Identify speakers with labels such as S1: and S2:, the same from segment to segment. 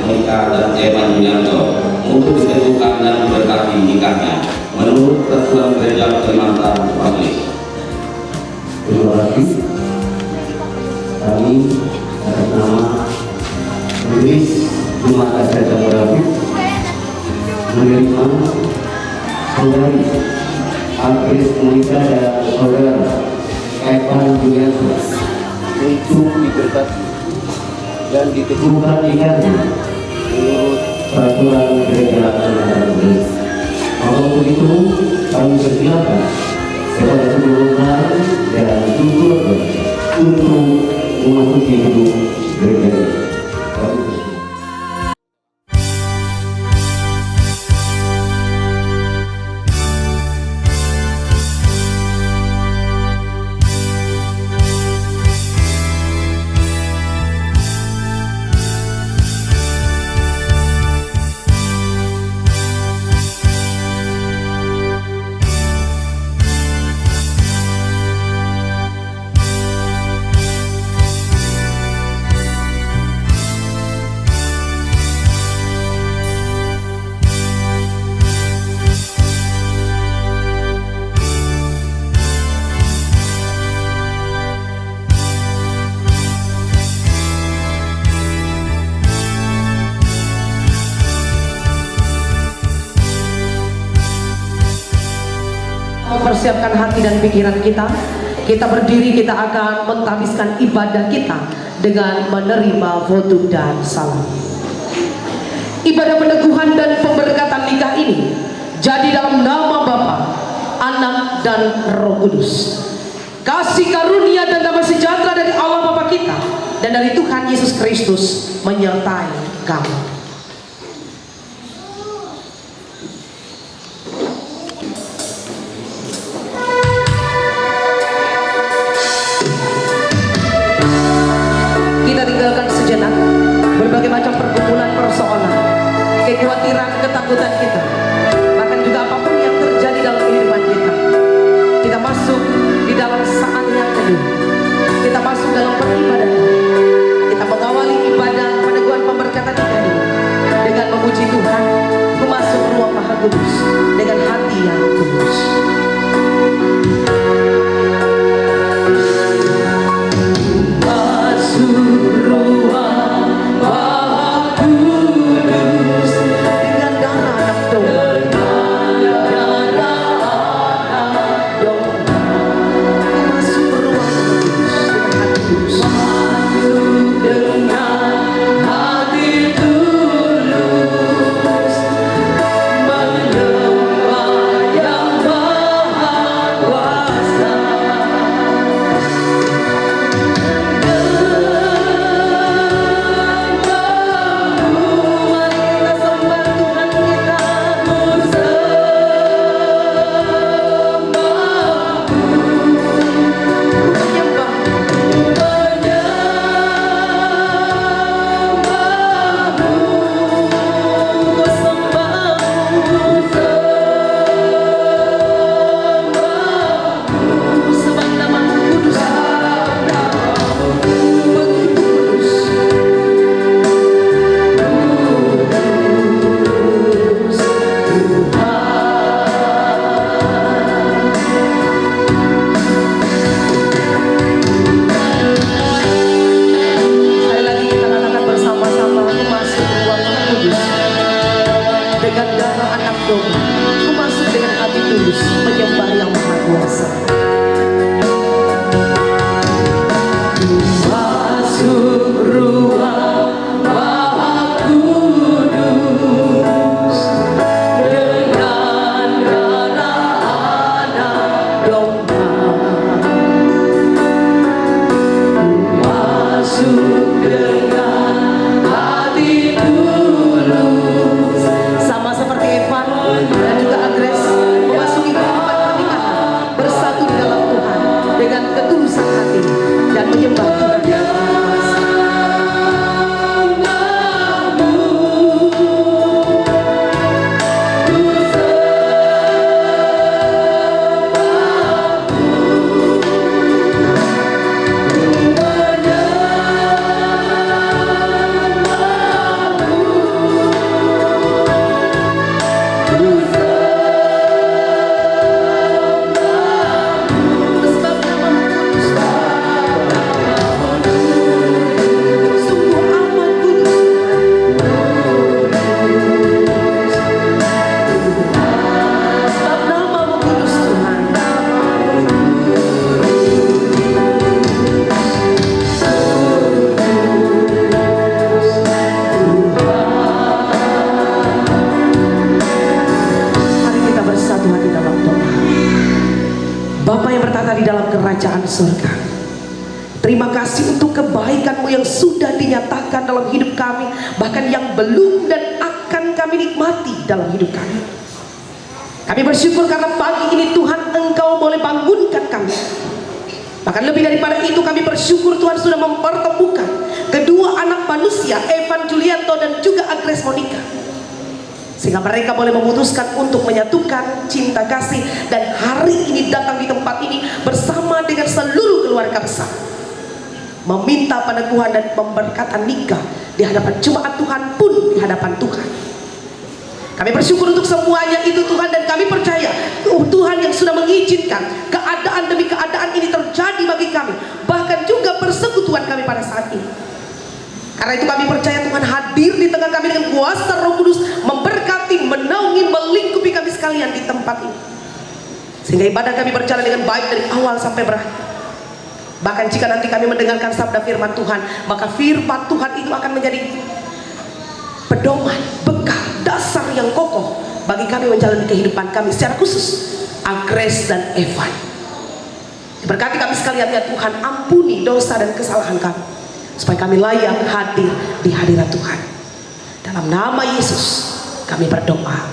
S1: Monica dan Evan Yunianto untuk ditentukan dan memberkati nikahnya menurut Ketua Gereja Kalimantan Publik.
S2: Terima kasih. Kami atas nama Majelis Jemaat Gereja Publik menerima saudari Agnes Monica dan saudara Evan Yunianto untuk diberkati dan diteguhkan nikahnya menurut peraturan Gereja Kalimantan Publik. Maka untuk itu kami persilakan kepada seluruh dan keluarga untuk memasuki gedung gereja.
S3: Mempersiapkan hati dan pikiran kita, kita berdiri, kita akan mentahbiskan ibadah kita dengan menerima votum dan salam. Ibadah peneguhan dan pemberkatan nikah ini jadi dalam nama Bapa, Anak dan Roh Kudus. Kasih karunia dan damai sejahtera dari Allah Bapa kita dan dari Tuhan Yesus Kristus menyertai kamu. Berbagai macam pergumulan, persoalan, kekhawatiran, ketakutan kita, bahkan juga apapun yang terjadi dalam kehidupan kita, kita masuk di dalam saat yang teduh, kita masuk dalam peribadatan, kita mengawali ibadah peneguhan pemberkatan ini dengan memuji Tuhan, memasuki ruang Maha Kudus dengan hati yang tulus.
S4: Hati tulus menyembah
S3: Bapa yang bertata di dalam kerajaan surga, terima kasih untuk kebaikan-Mu yang sudah dinyatakan dalam hidup kami, bahkan yang belum dan akan kami nikmati dalam hidup kami. Kami bersyukur karena pagi ini Tuhan Engkau boleh bangunkan kami. Bahkan lebih daripada itu, kami bersyukur Tuhan sudah mempertemukan kedua anak manusia, Evan Julianto dan juga Agnes Monica, sehingga mereka boleh memutuskan untuk menyatukan cinta kasih dan hari ini datang di tempat ini bersama dengan seluruh keluarga besar, meminta pada Tuhan dan pemberkatan nikah di hadapan jemaat Tuhan pun di hadapan Tuhan. Kami bersyukur untuk semuanya itu Tuhan, dan kami percaya Tuhan yang sudah mengizinkan keadaan demi keadaan ini terjadi bagi kami, bahkan juga persekutuan kami pada saat ini. Karena itu kami percaya Tuhan hadir di tengah kami dengan kuasa Roh Kudus, memberkati, menaungi, melingkupi kami sekalian di tempat ini, sehingga ibadah kami berjalan dengan baik dari awal sampai berakhir. Bahkan jika nanti kami mendengarkan sabda firman Tuhan, maka firman Tuhan itu akan menjadi pedoman, bekal, dasar yang kokoh bagi kami menjalani kehidupan kami, secara khusus Agnes dan Evan. Berkati kami sekalian ya Tuhan, ampuni dosa dan kesalahan kami, supaya kami layak hadir di hadirat Tuhan. Dalam nama Yesus kami berdoa,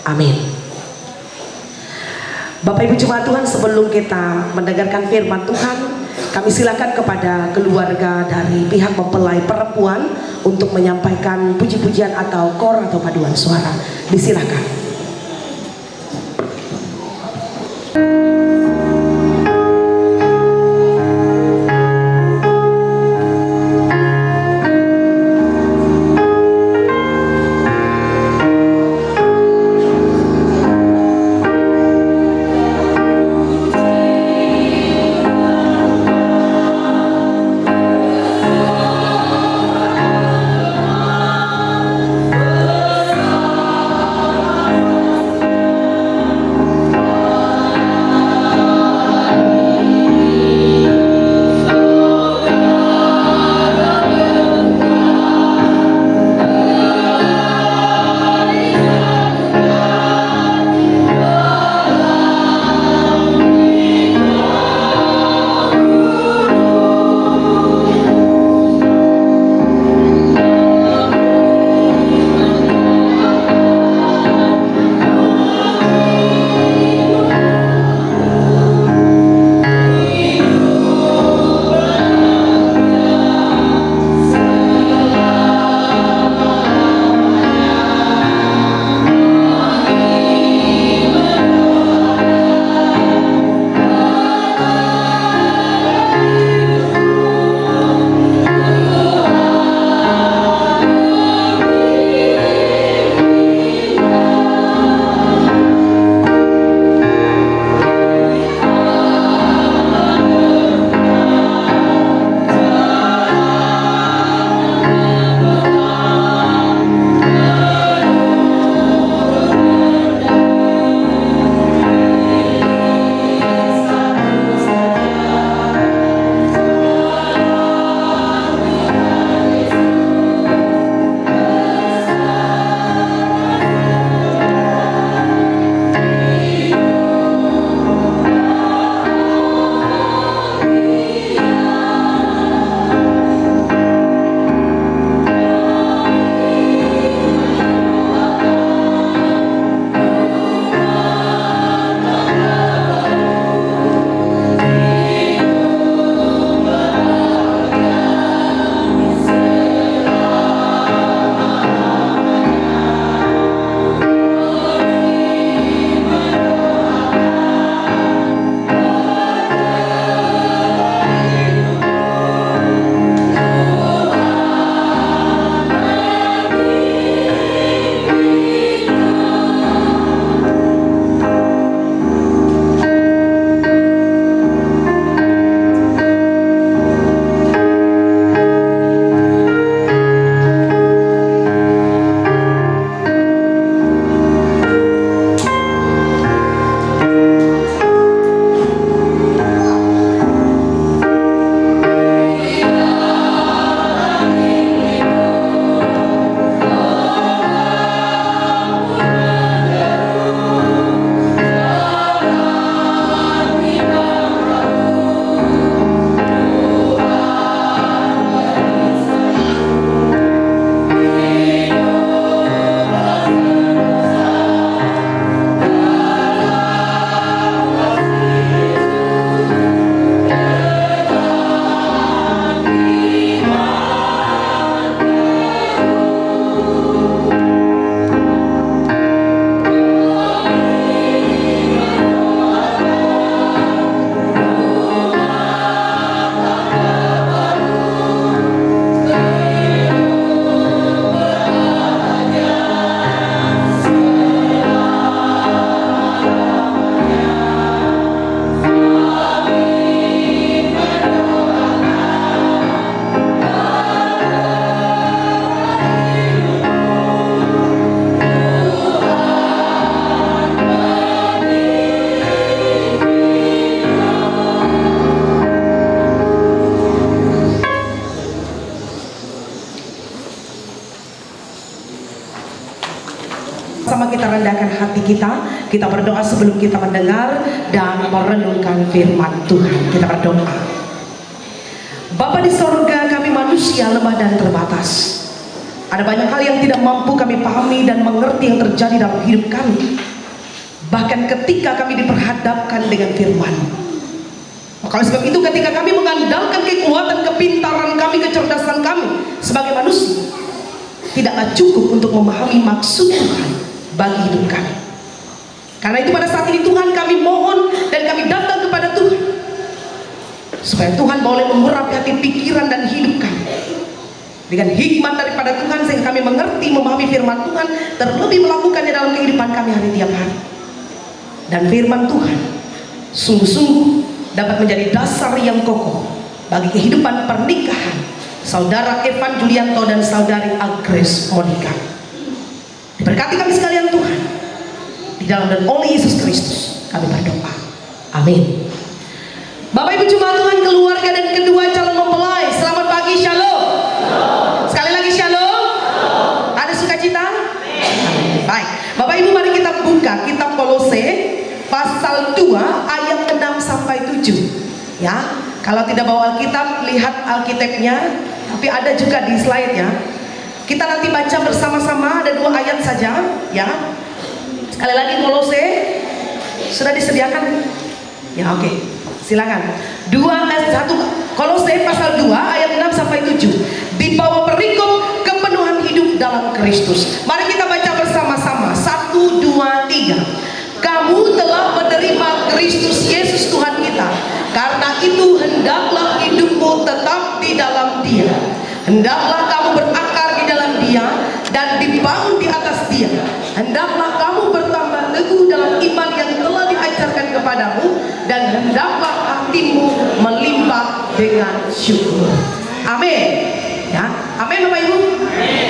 S3: amin. Bapak Ibu jemaat Tuhan, sebelum kita mendengarkan firman Tuhan, kami silakan kepada keluarga dari pihak mempelai perempuan untuk menyampaikan puji-pujian atau kor atau paduan suara. Disilakan. kita berdoa sebelum kita mendengar dan merenungkan firman Tuhan. Kita berdoa. Bapa di sorga, kami manusia lemah dan terbatas. Ada banyak hal yang tidak mampu kami pahami dan mengerti yang terjadi dalam hidup kami. Bahkan ketika kami diperhadapkan dengan firman. Maka sebab itu ketika kami mengandalkan kekuatan, kepintaran kami, kecerdasan kami sebagai manusia, tidaklah cukup untuk memahami maksud Tuhan bagi hidup kami. Karena itu pada saat ini Tuhan, kami mohon dan kami datang kepada Tuhan, supaya Tuhan boleh mengurapi hati, pikiran dan hidup kami dengan hikmat daripada Tuhan, sehingga kami mengerti, memahami firman Tuhan, terlebih melakukannya dalam kehidupan kami hari tiap hari. Dan firman Tuhan sungguh-sungguh dapat menjadi dasar yang kokoh bagi kehidupan pernikahan Saudara Evan Julianto dan Saudari Agnes Monica. Berkati kami sekalian Tuhan, di dalam dan oleh Yesus Kristus kami berdoa. Amin. Bapak Ibu jemaat Tuhan, keluarga dan kedua calon mempelai, selamat pagi, shalom. Sekali lagi shalom. Ada sukacita? Baik, Bapak Ibu mari kita buka kitab Kolose pasal 2 ayat 6 sampai 7. Ya, kalau tidak bawa Alkitab, lihat Alkitabnya, tapi ada juga di slide-nya. Kita nanti baca bersama-sama, ada 2 ayat saja, ya. Sekali lagi Kolose sudah disediakan. Ya, oke. Silakan. 2 ayat 1 Kolose pasal 2 ayat 6 sampai 7. Di bawah perikop kepenuhan hidup dalam Kristus. Mari kita baca bersama-sama. 1, 2, 3. Kamu telah menerima Kristus Yesus Tuhan kita. Karena itu hendaklah hidupmu tetap di dalam Dia. Hendaklah kamu berakar di dalam Dia dan dibangun di atas Dia. Hendaklah kamu bertambah teguh dalam iman yang telah diajarkan kepadamu, dan hendaklah hatimu melimpah dengan syukur. Amin. Ya, amin Bapak Ibu.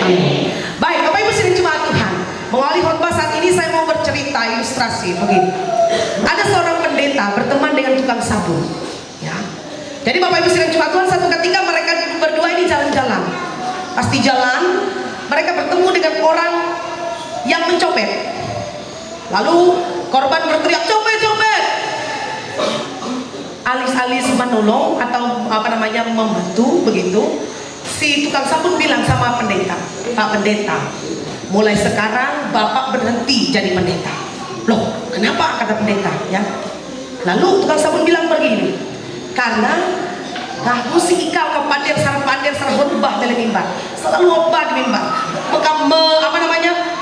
S3: Amin. Baik, Bapak Ibu sidang jemaat Tuhan, mengawali khotbah saat ini saya mau bercerita ilustrasi begini. Ada seorang pendeta berteman dengan tukang sabun. Ya. Jadi Bapak Ibu sidang jemaat Tuhan, satu ketika mereka berdua ini jalan-jalan. Pas di jalan, mereka bertemu dengan orang yang mencopet. Lalu korban berteriak, "Copet, copet!" Alis-alis menolong atau membantu begitu. Si tukang sabun bilang sama pendeta, "Pak pendeta, mulai sekarang Bapak berhenti jadi pendeta." "Loh, kenapa?" kata pendeta, ya. Lalu tukang sabun bilang begini, "Karena kamu si ikal kepandir sarang khotbah dalam mimbar, selalu khotbah di mimbar,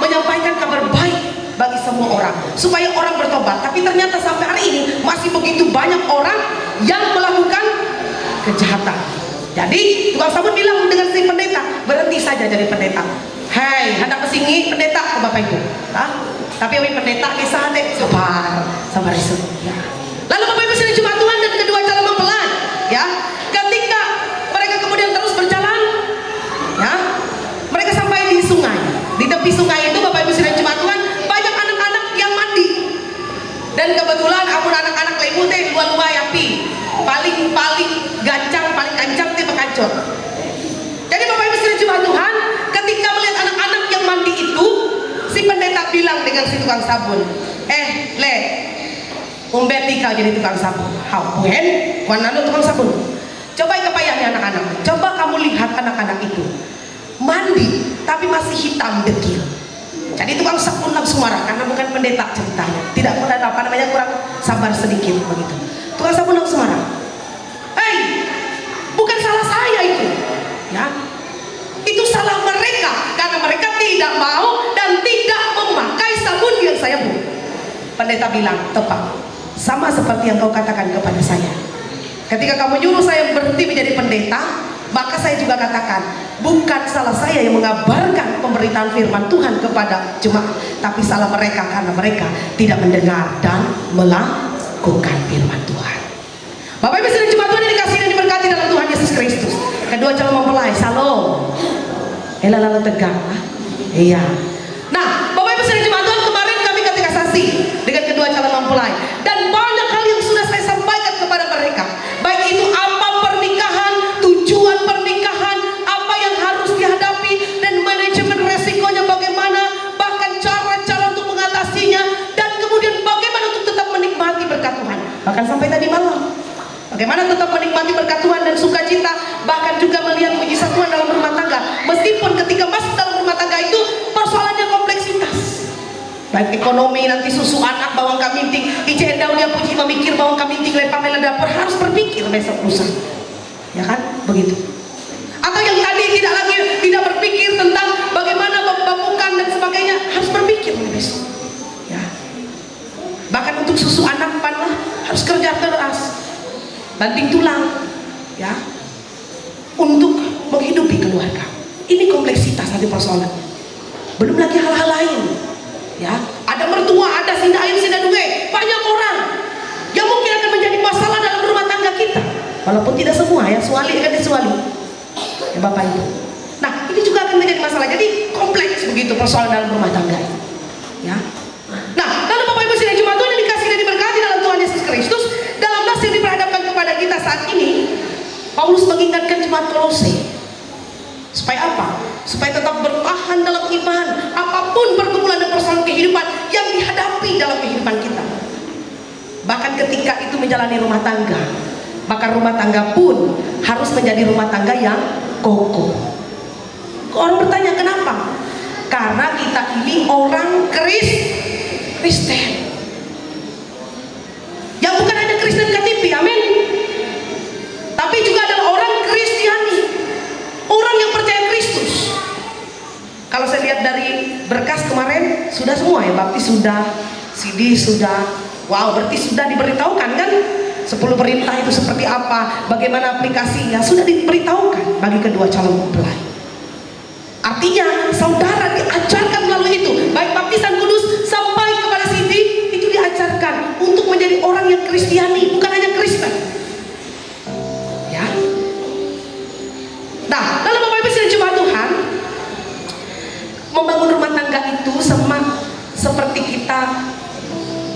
S3: menyampaikan kabar baik bagi semua orang supaya orang bertobat. Tapi ternyata sampai hari ini masih begitu banyak orang yang melakukan kejahatan." Jadi tukang sabun bilang dengan si pendeta, "Berhenti saja jadi pendeta." "Hei, hendak kesini pendeta ke Bapak Ibu." Tapi pendeta kisah deh, sabar itu. Ya. Lalu Bapak Ibu sidang jemaat Tuhan dan kedua calon mempelai, ya, ketika mereka kemudian terus berjalan, ya, mereka sampai di sungai. Di tepi sungai itu Bapak Ibu sidang jemaat Tuhan, banyak anak-anak yang mandi. Dan kebetulan anak-anak lebu teh dua-dua api. Paling gancang, paling kancang teh bekancot. Jadi Bapak Ibu sidang jemaat Tuhan, ketika melihat anak-anak yang mandi itu, si pendeta bilang dengan si tukang sabun, "Le, umbeti kau jadi tukang sabun. Hau, buhen, wananu tukang sabun. Coba kepayahnya anak-anak. Coba kamu lihat anak-anak itu mandi, tapi masih hitam dekil." Jadi tukang sabun langsung marah karena bukan pendeta ceritanya. Tidak kurang sabar sedikit begitu. Tukang sabun langsung marah. "Hei, bukan salah saya itu. Ya. Itu salah mereka karena mereka tidak mau dan tidak memakai sabun yang saya buat." Pendeta bilang, "Tepat. Sama seperti yang kau katakan kepada saya. Ketika kamu nyuruh saya berhenti menjadi pendeta, maka saya juga katakan, bukan salah saya yang mengabarkan pemberitaan firman Tuhan kepada jemaat, tapi salah mereka karena mereka tidak mendengar dan melakukan firman Tuhan." Bapak Ibu sidang jemaat Tuhan yang dikasihi dan diberkati dalam Tuhan Yesus Kristus. Kedua calon mempelai, salam. Lalu tegang. Iya. Nah, Bapak Ibu sidang jemaat Tuhan, kemarin kami ketika saksi dengan kedua calon mempelai, dan banyak hal yang sudah saya sampaikan kepada mereka, baik itu apa pernikahan, tujuan pernikahan, apa yang harus dihadapi, dan manajemen resikonya bagaimana, bahkan cara-cara untuk mengatasinya, Bahkan sampai tadi malam, bagaimana tetap menikmati berkat Tuhan dan sukacita, bahkan juga melihat mujizat Tuhan dalam rumah tangga. Meskipun ketika masuk dalam rumah tangga itu persoalannya kompleksitas, baik ekonomi, nanti susu anak, bawang kaminting, Ijen Daulia Puji memikir bawang kaminting, lepamela dapur, harus berpikir besok lusa, ya kan, begitu. Atau yang tadi tidak berpikir tentang bagaimana membabukan dan sebagainya, harus berpikir besok, ya. Bahkan untuk susu anak panah harus kerja keras, banting tulang, ya, untuk menghidupi keluarga. Ini kompleksitas nanti persoalannya. Belum lagi hal-hal lain, ya. Ada mertua, ada sinda ayam, sinda duwe, banyak orang yang mungkin akan menjadi masalah dalam rumah tangga kita. Walaupun tidak semua, ya, suali akan disuali, ya Bapak Ibu. Nah, ini juga akan menjadi masalah. Jadi kompleks begitu persoalan dalam rumah tangga, ya. Nah, lalu Bapak Ibu sidang Jemaat Tuhan yang dikasihi dan diberkati dalam Tuhan Yesus Kristus, dalam nas yang diperhadapkan kepada kita saat ini, Paulus mengingatkan jemaat Kolose supaya apa? Supaya tetap bertahan dalam iman, apapun pergumulan dan persoalan kehidupan yang dihadapi dalam kehidupan kita. Bahkan ketika itu menjalani rumah tangga, maka rumah tangga pun harus menjadi rumah tangga yang kokoh. Orang bertanya kenapa? Karena kita ini orang Kristen, yang bukan hanya Kristen KTP, amin, tapi juga adalah orang Kristiani, orang yang percaya Kristus. Kalau saya lihat dari berkas kemarin, sudah semua ya, baptis sudah, CD sudah, wow, berarti sudah diberitahukan kan 10 perintah itu seperti apa, bagaimana aplikasinya, sudah diberitahukan bagi kedua calon mempelai. Artinya saudara diajarkan melalui itu, baik baptisan kudus sampai kepada CD, itu diajarkan untuk menjadi orang yang Kristiani, bukan hanya Kristen, ya. Nah, lalu Bapak Ibu sidang Jemaat Tuhan, membangun rumah tangga itu sama seperti kita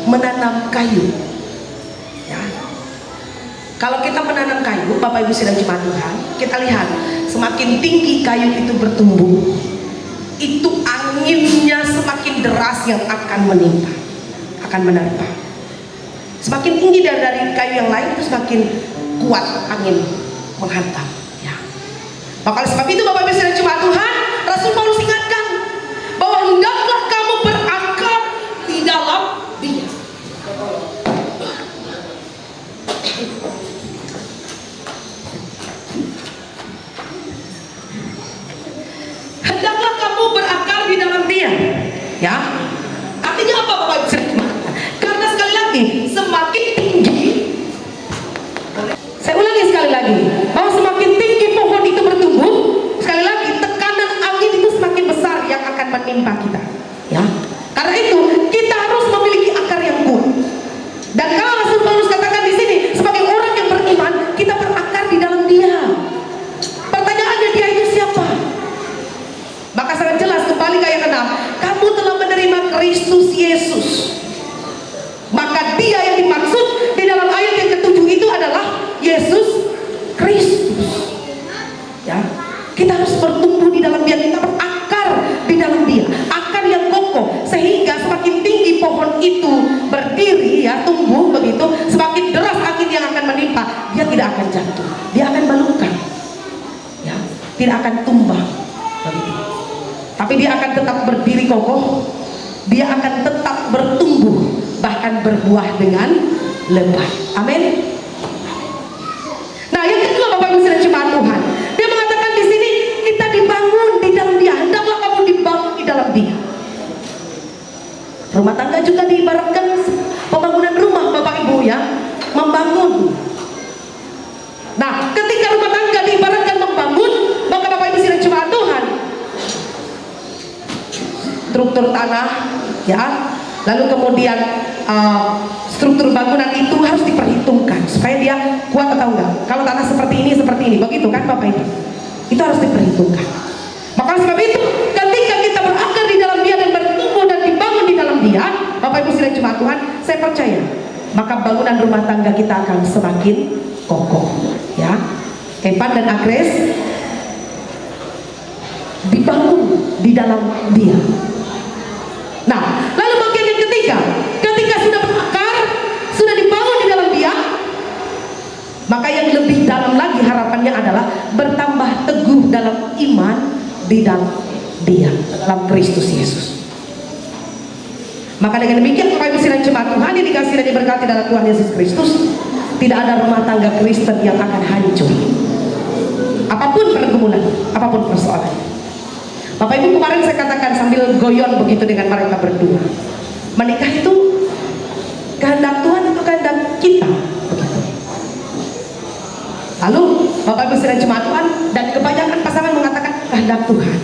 S3: menanam kayu, ya. Kalau kita menanam kayu, Bapak Ibu sidang Jemaat Tuhan, kita lihat semakin tinggi kayu itu bertumbuh, itu anginnya semakin deras yang akan menimpa, akan menerpa. Semakin tinggi dari kayu yang lain, itu semakin kuat angin menghantam, ya. Maka sebab itu Bapak Ibu sidang Jemaat Tuhan, Rasul Paulus ingatkan bahwa hendaklah kamu berakar di dalam Dia. Hendaklah kamu berakar di dalam Dia, ya. Artinya apa Bapak Ibu sidang Jemaat? Karena sekali lagi semakin tinggi, saya ulangi sekali lagi, bahwa semakin tinggi pohon itu bertumbuh, sekali lagi tekanan angin itu semakin besar yang akan menimpa kita, ya. Karena itu kita harus memiliki akar yang kuat. Dan kalau Rasul Paulus katakan di sini, sebagai orang yang beriman, kita berakar di dalam Dia. Pertanyaannya, Dia itu siapa? Maka sangat jelas kembali ke ayat 6, kamu telah menerima Kristus Yesus. Maka Dia yang dimaksud di dalam ayat yang ke-7 itu adalah Yesus Kristus, ya. Kita harus bertumbuh di dalam Dia, kita berakar di dalam Dia, akar yang kokoh, sehingga semakin tinggi pohon itu berdiri, ya, tumbuh begitu, semakin deras angin yang akan menimpa, dia tidak akan jatuh, dia akan balungkan, ya, tidak akan tumbang begitu. Tapi dia akan tetap berdiri kokoh, dia akan tetap bertumbuh, bahkan berbuah dengan lebat. Amin. Nah, yang kedua Bapak Ibu sidang Jemaat Tuhan, dia mengatakan di sini kita dibangun di dalam Dia. Hendaklah kamu dibangun di dalam Dia. Rumah tangga juga diibaratkan pembangunan rumah Bapak Ibu, ya, membangun. Nah, ketika rumah tangga diibaratkan membangun, maka Bapak Ibu sidang Jemaat Tuhan, struktur tanah, ya, lalu kemudian struktur bangunan itu harus diperhitungkan supaya dia kuat atau enggak. Kalau tanah seperti ini, begitu kan Bapak Ibu? Itu harus diperhitungkan. Maka sebab itu ketika kita berakar di dalam Dia dan bertumbuh dan dibangun di dalam Dia, Bapak Ibu sidang Jemaat Tuhan, saya percaya maka bangunan rumah tangga kita akan semakin kokoh, ya. Epan dan Agres dibangun di dalam Dia. Nah, lalu bagian yang ketiga, ketika sudah berakar, sudah dibangun di dalam Dia, pengharapannya adalah bertambah teguh dalam iman di dalam Dia, dalam Kristus Yesus. Maka dengan demikian Bapak Ibu sidang jemaat Tuhan yang dikasihi dan diberkati dalam Tuhan Yesus Kristus, tidak ada rumah tangga Kristen yang akan hancur. Apapun pergumulan, apapun persoalan. Bapak Ibu, kemarin saya katakan sambil goyon begitu dengan mereka berdua, menikah itu kehendak Tuhan atau kehendak kita? Begitu. Lalu Bapak Ibu sidang jemaat Tuhan, dan kebanyakan pasangan mengatakan kehendak Tuhan.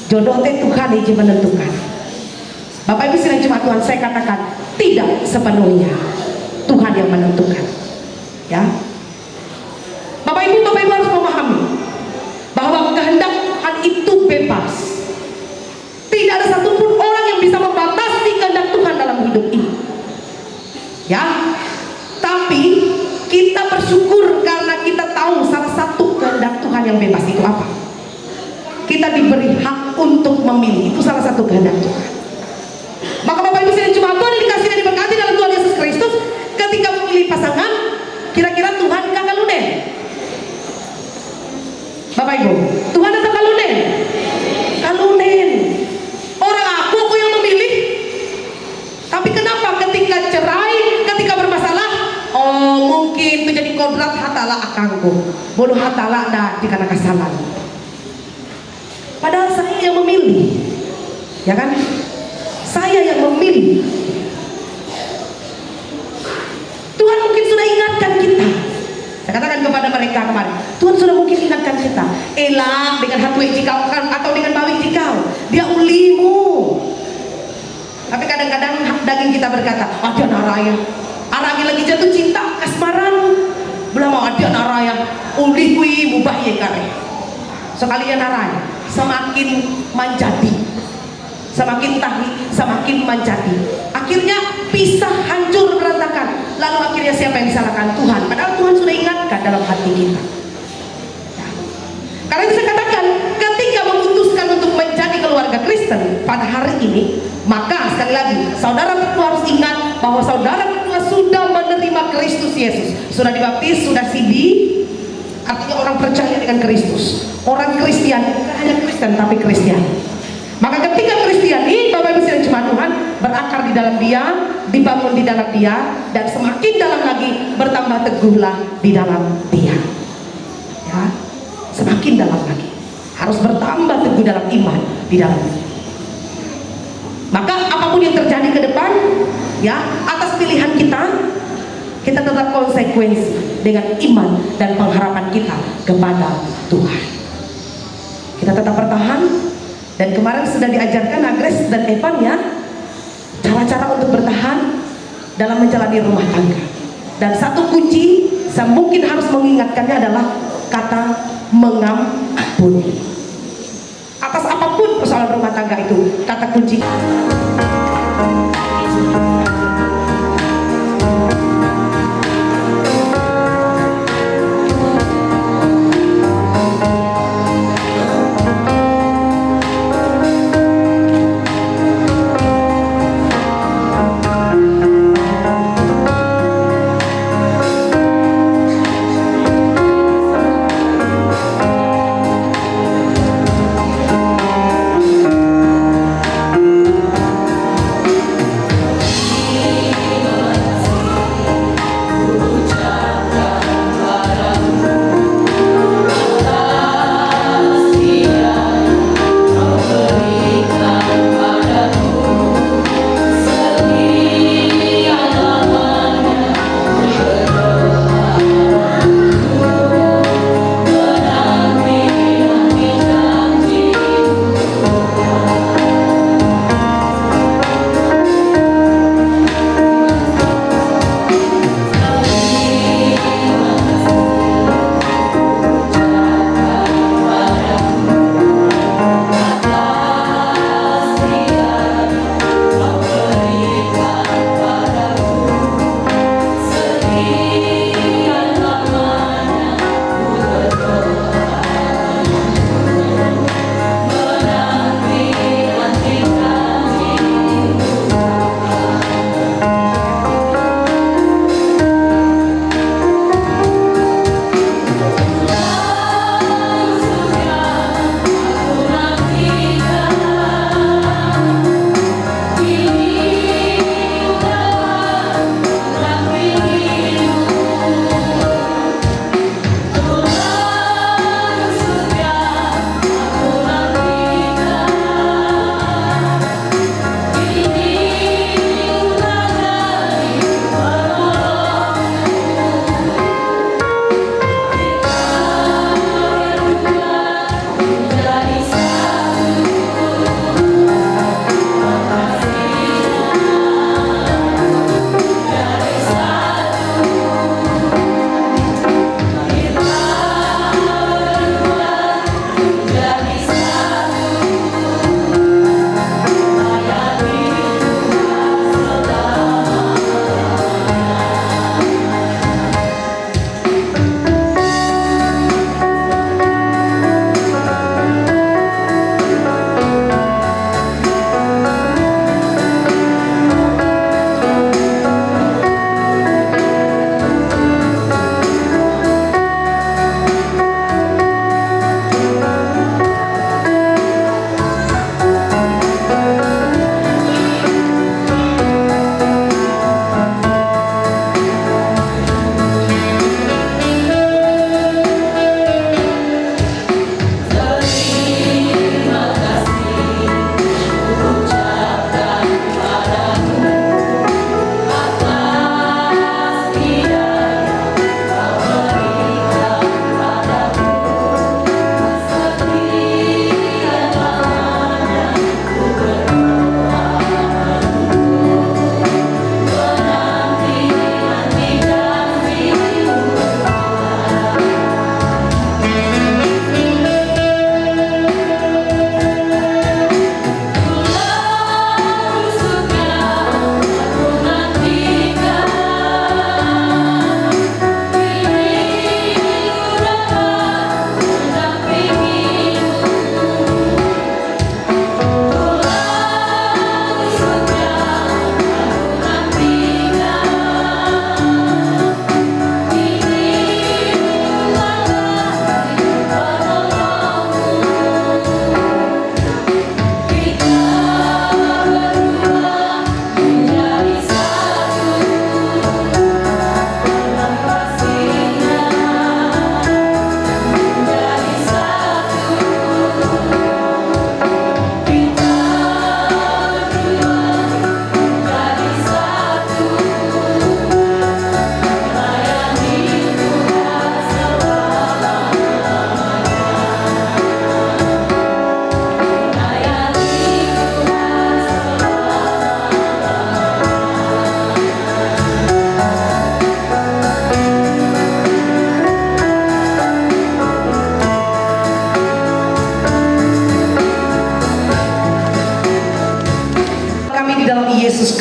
S3: Jodoh teh Tuhan yang menentukan. Bapak Ibu sidang jemaat Tuhan, saya katakan tidak sepenuhnya Tuhan yang menentukan. Ya, Bapak Ibu harus memahami bahwa kehendak Tuhan itu bebas. Tidak ada satupun orang yang bisa membatasi kehendak Tuhan dalam hidup ini. Ya, tapi kita bersyukur karena kita tahu salah satu kehendak Tuhan yang bebas itu apa. Kita diberi hak untuk memilih, itu salah satu kehendak Tuhan. Maka Bapak Ibu sidang jemaat Tuhan yang dikasihi dan diberkati dalam Tuhan Yesus Kristus, ketika memilih pasangan, kira-kira Tuhan kah kalunen? Bapak Ibu, Tuhan atau kalunen? Kalunen. Orang aku yang memilih. Tapi kenapa ketika cerai, ketika bermasalah, oh mungkin itu jadi kodrat hatala akangku, bolu hatala dah dikana kasalan. Padahal saya yang memilih, ya kan? Saya yang memilih. Tuhan mungkin sudah ingatkan kita. Saya katakan kepada mereka kemarin, Tuhan sudah mungkin ingatkan kita. Elang dengan hatu jikau kan, atau dengan bawi jikau, dia ulimu. Tapi kadang-kadang daging kita berkata, ada naraya. Aragi lagi jatuh cinta, kasmaran. Belum mau ada naraya. Uli kui mubah ye kare. Sekalian naraya, semakin menjadi, semakin tahi, semakin menjadi. Akhirnya pisah, hancur, berantakan. Lalu akhirnya siapa yang disalahkan? Tuhan. Padahal Tuhan sudah ingatkan dalam hati kita. Ya. Karena itu saya katakan, ketika memutuskan untuk menjadi keluarga Kristen pada hari ini, maka sekali lagi saudara berdua harus ingat bahwa saudara berdua sudah menerima Kristus Yesus, sudah dibaptis, sudah sidi. Artinya orang percaya dengan Kristus, orang Kristian, bukan hanya Kristen tapi Kristian. Maka ketika Kristiani, Bapak Ibu sidang jemaat Tuhan, berakar di dalam Dia, dibangun di dalam Dia, dan semakin dalam lagi bertambah teguhlah di dalam Dia. Ya, semakin dalam lagi, harus bertambah teguh dalam iman di dalam Dia. Maka apapun yang terjadi ke depan, ya, atas pilihan kita tetap konsekuensi dengan iman dan pengharapan kita kepada Tuhan. Kita tetap bertahan. Dan kemarin sudah diajarkan Agnes dan Evan ya, cara-cara untuk bertahan dalam menjalani rumah tangga. Dan satu kunci saya mungkin harus mengingatkannya adalah kata mengampuni. Atas apapun persoalan rumah tangga itu, kata kunci.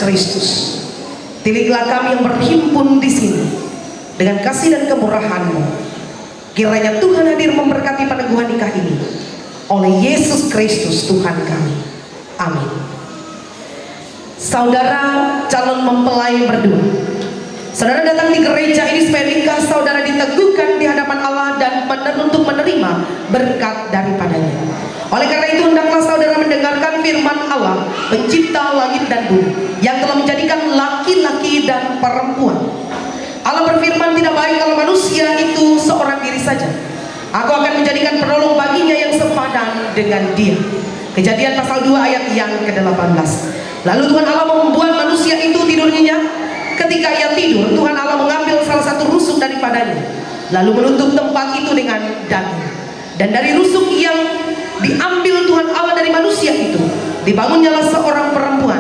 S3: Kristus. Pilihlah kami yang berhimpun di sini dengan kasih dan kemurahan-Mu. Kiranya Tuhan hadir memberkati peneguhan nikah ini oleh Yesus Kristus Tuhan kami. Amin. Saudara calon mempelai berdua, saudara datang di gereja ini supaya nikah saudara diteguhkan di hadapan Allah dan untuk menerima berkat daripadanya. Oleh karena itu hendaklah saudara mendengarkan firman Allah, pencipta langit dan bumi, yang telah menjadikan laki-laki dan perempuan. Allah berfirman, tidak baik kalau manusia itu seorang diri saja. Aku akan menjadikan penolong baginya yang sepadan dengan dia. Kejadian pasal 2 ayat yang ke-18. Lalu Tuhan Allah membuat manusia itu tidur nyenyak. Ketika ia tidur, Tuhan Allah mengambil salah satu rusuk daripadanya, lalu menutup tempat itu dengan daging. Dan dari rusuk yang diambil Tuhan Allah dari manusia itu, dibangunnyalah seorang perempuan,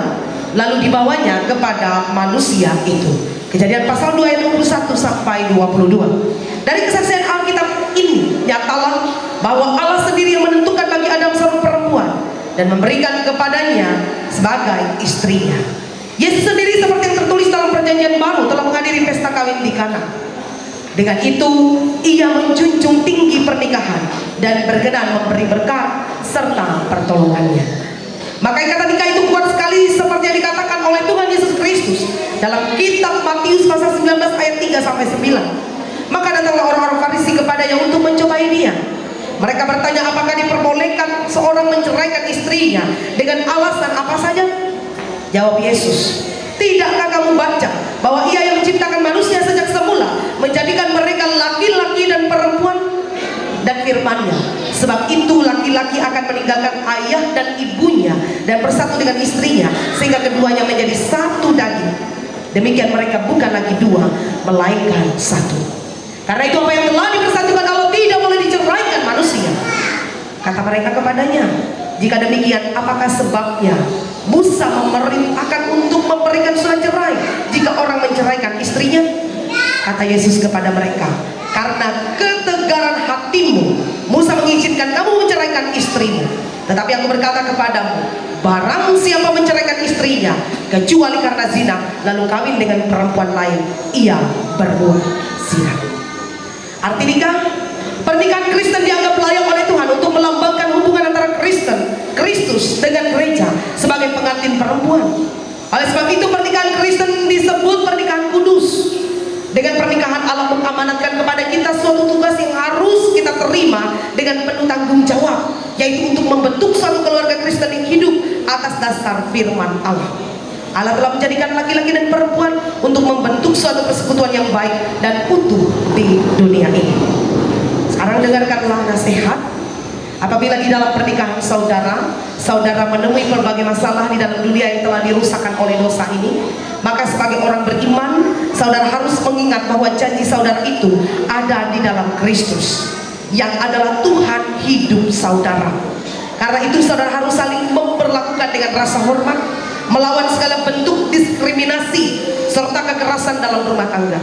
S3: lalu dibawanya kepada manusia itu. Kejadian pasal 2 ayat 21 sampai 22. Dari kesaksian Alkitab ini nyatalah bahwa Allah sendiri yang menentukan bagi Adam seorang perempuan dan memberikan kepadanya sebagai istrinya. Yesus sendiri seperti yang tertulis dalam Perjanjian Baru telah menghadiri pesta kawin di Kana. Dengan itu ia menjunjung tinggi pernikahan dan berkenan memberi berkat serta pertolongannya. Maka ikatan nikah itu kuat sekali seperti yang dikatakan oleh Tuhan Yesus Kristus dalam kitab Matius pasal 19 ayat 3 sampai 9. Maka datanglah orang-orang Farisi kepadanya untuk mencobai dia. Mereka bertanya, apakah diperbolehkan seorang menceraikan istrinya dengan alasan apa saja? Jawab Yesus, tidakkah kamu baca bahwa Ia yang menciptakan manusia sejak semula menjadikan mereka laki-laki dan perempuan? Dan firman-Nya, sebab itu laki-laki akan meninggalkan ayah dan ibunya dan bersatu dengan istrinya, sehingga keduanya menjadi satu daging. Demikian mereka bukan lagi dua, melainkan satu. Karena itu apa yang telah dipersatukan Allah tidak boleh diceraikan manusia. Kata mereka kepadanya, jika demikian apakah sebabnya Musa memerintahkan untuk memberikan surat cerai jika orang menceraikan istrinya? Kata Yesus kepada mereka, karena ketegaran hatimu Musa mengizinkan kamu menceraikan istrimu. Tetapi aku berkata kepadamu, barang siapa menceraikan istrinya kecuali karena zina lalu kawin dengan perempuan lain, ia berbuat zina. Arti nikah, pernikahan Kristen dianggap layak oleh Tuhan untuk melambangkan hubungan antara Kristus dengan gereja sebagai pengantin perempuan. Oleh sebab itu pernikahan Kristen disebut pernikahan kudus. Dengan pernikahan Allah mengamanatkan kepada kita suatu tugas yang harus kita terima dengan penuh tanggung jawab, yaitu untuk membentuk suatu keluarga Kristen yang hidup atas dasar firman Allah. Allah telah menjadikan laki-laki dan perempuan untuk membentuk suatu persekutuan yang baik dan utuh di dunia ini. Sekarang dengarkanlah nasihat. Apabila di dalam pernikahan saudara menemui berbagai masalah di dalam dunia yang telah dirusakkan oleh dosa ini, maka sebagai orang beriman, saudara harus mengingat bahwa janji saudara itu ada di dalam Kristus, yang adalah Tuhan hidup saudara. Karena itu saudara harus saling memperlakukan dengan rasa hormat, melawan segala bentuk diskriminasi serta kekerasan dalam rumah tangga.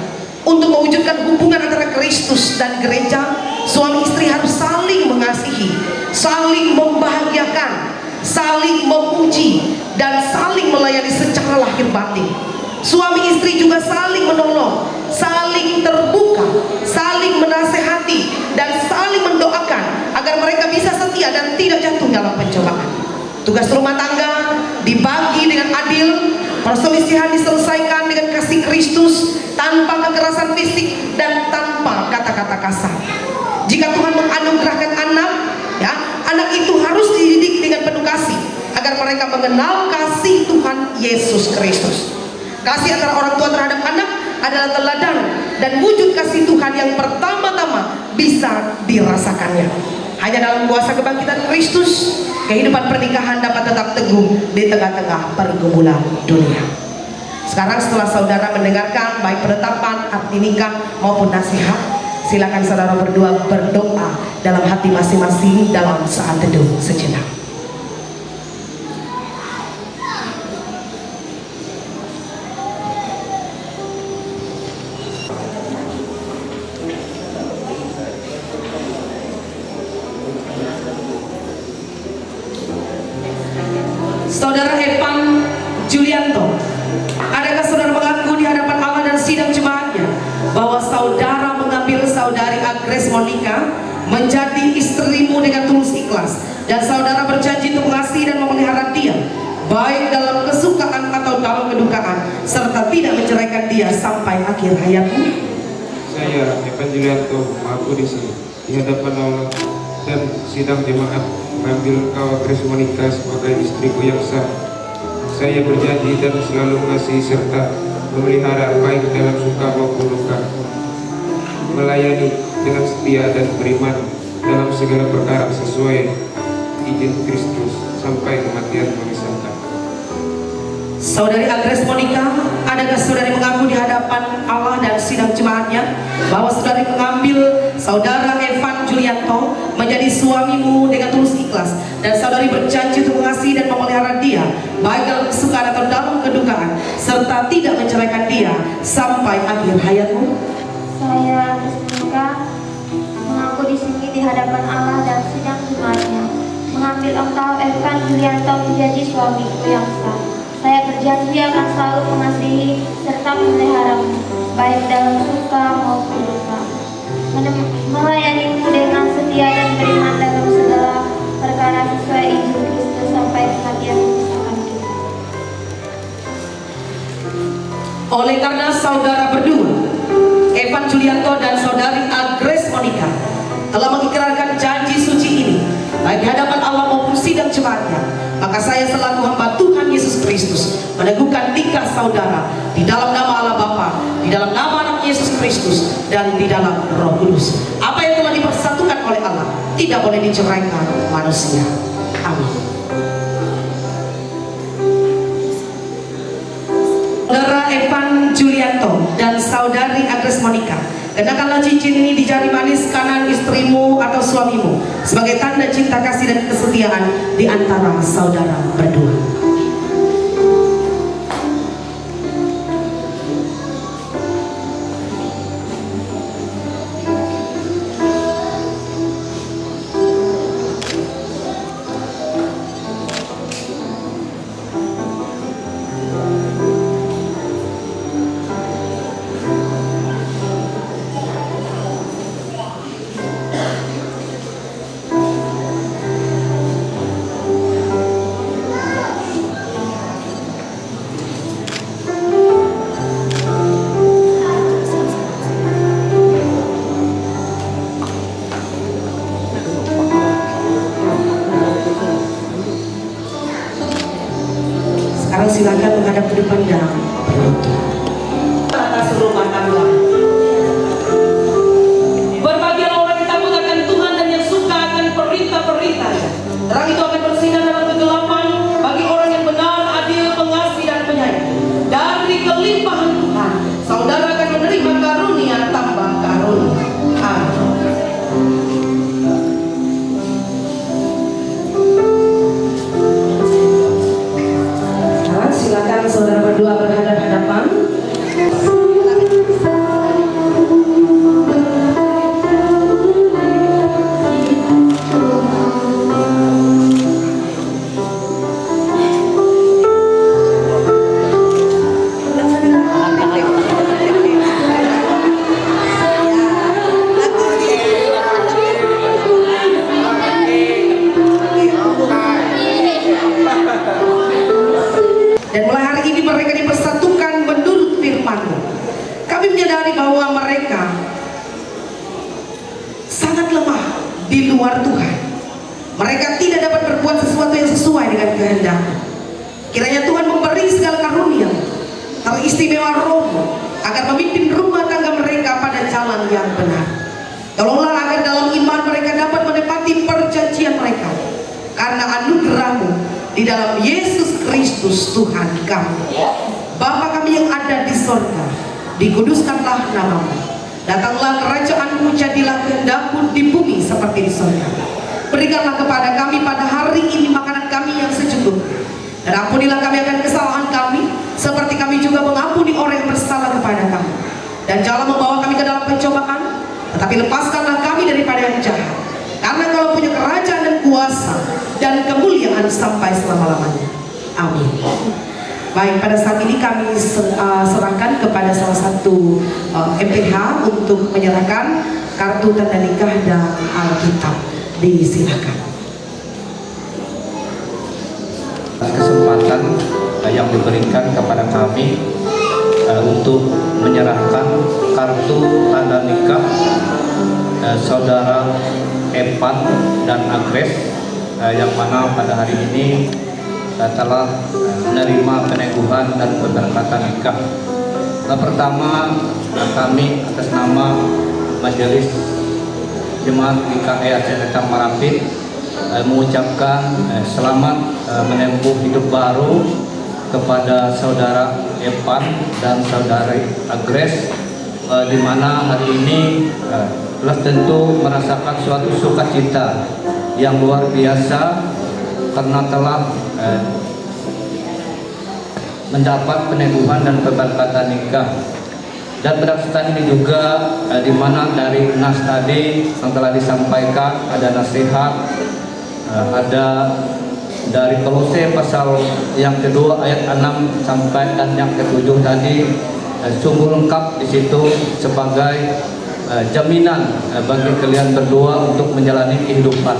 S3: Untuk mewujudkan hubungan antara Kristus dan gereja, suami istri harus saling mengasihi, saling membahagiakan, saling memuji, dan saling melayani secara lahir batin. Suami istri juga saling menolong, saling terbuka, saling menasehati, dan saling mendoakan agar mereka bisa setia dan tidak jatuh dalam pencobaan. Tugas rumah tangga dibagi dengan adil, perselisihan diselesaikan dengan kasih Kristus, tanpa kekerasan fisik dan tanpa kata-kata kasar. Jika Tuhan menganugerahkan anak, anak itu harus dididik dengan penuh kasih agar mereka mengenal kasih Tuhan Yesus Kristus. Kasih antara orang tua terhadap anak adalah teladan dan wujud kasih Tuhan yang pertama-tama bisa dirasakannya. Hanya dalam kuasa kebangkitan Kristus, kehidupan pernikahan dapat tetap teguh di tengah-tengah pergumulan dunia. Sekarang setelah saudara mendengarkan baik penetapan, arti nikah maupun nasihat, silakan saudara berdua berdoa dalam hati masing-masing dalam saat teduh sejenak. Saudara Evan Julianto menjadi istrimu dengan tulus ikhlas, dan saudara berjanji untuk mengasihi dan memelihara dia baik dalam kesukaan atau dalam kedukaan, serta tidak menceraikan dia sampai akhir hayatmu.
S4: Saya, Evan Julianto, mengaku di sini di hadapan Allah dan sidang jemaat mengambil engkau Grace Monica sebagai istriku yang sah. Saya berjanji dan selalu mengasihi serta memelihara baik dalam suka maupun duka, melayani dengan setia dan beriman dalam segala perkara sesuai izin Kristus sampai kematian memisahkan.
S3: Saudari Agnes Monica, adakah saudari mengaku di hadapan Allah dan sidang jemaatnya bahwa saudari mengambil saudara Evan Julianto menjadi suamimu dengan tulus ikhlas, dan saudari berjanji untuk mengasihi dan memelihara dia baik dalam kesukaan atau dalam kedukaan, serta tidak menceraikan dia sampai akhir hayatmu?
S5: Saya, Agnes Monica, mengaku di sini di hadapan Allah dan sidang jemaatnya mengambil engkau Evan Julianto menjadi suamiku yang sah. Saya berjanji akan selalu mengasihi serta memeliharamu baik dalam suka maupun duka, melayanimu dengan setia dan beriman dalam segala perkara sesuai izin Kristus sampai kematian memisahkan kita.
S3: Oleh karena saudara berdua, Evan Julianto dan saudari Agnes Monica, telah mengikrarkan janji suci ini baik di hadapan Allah maupun sidang jemaatnya, maka saya selaku hamba Tuhan Yesus Kristus meneguhkan nikah saudara di dalam nama Allah Bapa, di dalam nama Anak Yesus Kristus, dan di dalam Roh Kudus. Apa yang telah dipersatukan oleh Allah tidak boleh diceraikan manusia. Amin. Saudara Evan Julianto dan saudari Agnes Monica, kenakanlah cincin ini di jari manis kanan istrimu atau suamimu sebagai tanda cinta kasih dan kesetiaan di antara saudara berdua. Sekarang silakan menghadap ke depan dan berlutut. Atas rumah tangga. Berbahagialah orang yang takut akan Tuhan dan yang suka akan perintah-perintahnya. Terang itu akan bersinar dalam kegelapan bagi orang yang benar, adil, pengasih dan penyayang. Dari kelimpahan Tuhan, saudara akan menerima karunia tambah karunia. Amin. Silakan saudara berdua berhadapan-hadapan. Dan mulai hari ini mereka dipersatukan menurut firman-Mu. Kami menyadari bahwa mereka sangat lemah di luar Tuhan. Mereka tidak dapat berbuat sesuatu yang sesuai dengan kehendak-Mu. Kiranya Tuhan memberi segala karunia, teristimewa Roh-Mu, agar memimpin rumah tangga mereka pada jalan yang benar. Tolonglah agar dalam iman mereka dapat menepati perjanjian mereka, karena anugerah-Mu di dalam Yesus Kristus Tuhan kami. Bapa kami yang ada di sorga, dikuduskanlah nama-Mu. Datanglah kerajaan-Mu, jadilah kehendak-Mu di bumi seperti di sorga. Berikanlah kepada kami pada hari ini makanan kami yang secukupnya, dan ampunilah kami akan kesalahan kami, seperti kami juga mengampuni orang yang bersalah kepada kami. Dan janganlah membawa kami ke dalam pencobaan, tetapi lepaskanlah kami daripada yang jahat. Karena Engkau punya kerajaan dan kuasa dan kemuliaan sampai selama-lamanya. Amin. Baik, pada saat ini kami serahkan kepada salah satu MPH untuk menyerahkan kartu tanda nikah dan Alkitab. Disilakan.
S6: Kesempatan yang diberikan kepada kami untuk menyerahkan kartu tanda nikah saudara Epan dan Agres yang mana pada hari ini telah menerima peneguhan dan pemberkatan nikah. Pertama, kami atas nama Majelis Jemaat GKI Aceh Netang Marapi mengucapkan selamat menempuh hidup baru kepada saudara Epan dan saudari Agres, di mana hari ini telah tentu merasakan suatu sukacita yang luar biasa karena telah mendapat peneguhan dan pemberkatan nikah. Dan pada kesempatan ini juga di mana dari nas tadi yang telah disampaikan ada nasihat, ada dari Kolose pasal yang kedua ayat 6 sampai dan yang ketujuh tadi sungguh lengkap di situ sebagai jaminan bagi kalian berdua untuk menjalani kehidupan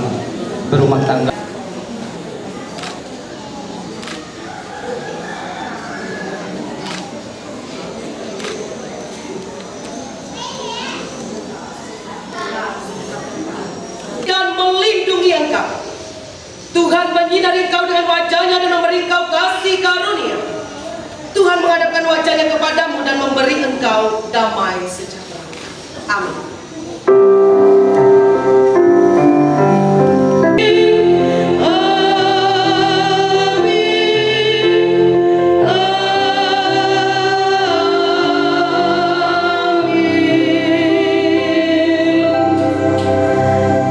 S6: berumah tangga.
S3: Dan melindungi engkau. Tuhan menyinari engkau dengan wajahnya dan memberi engkau kasih karunia. Tuhan menghadapkan wajahnya kepadamu dan memberi engkau damai sejahtera. Amin.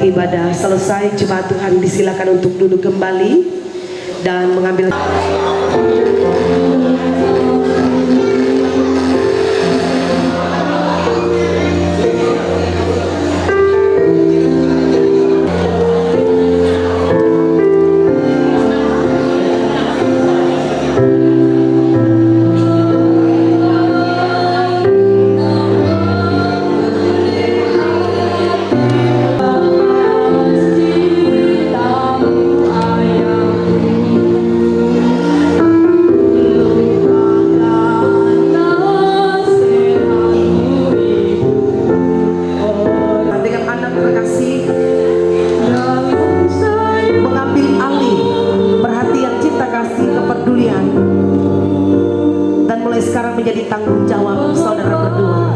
S3: Ibadah selesai, jemaat Tuhan disilakan untuk duduk kembali dan mengambil. Sekarang menjadi tanggung jawab saudara berdua.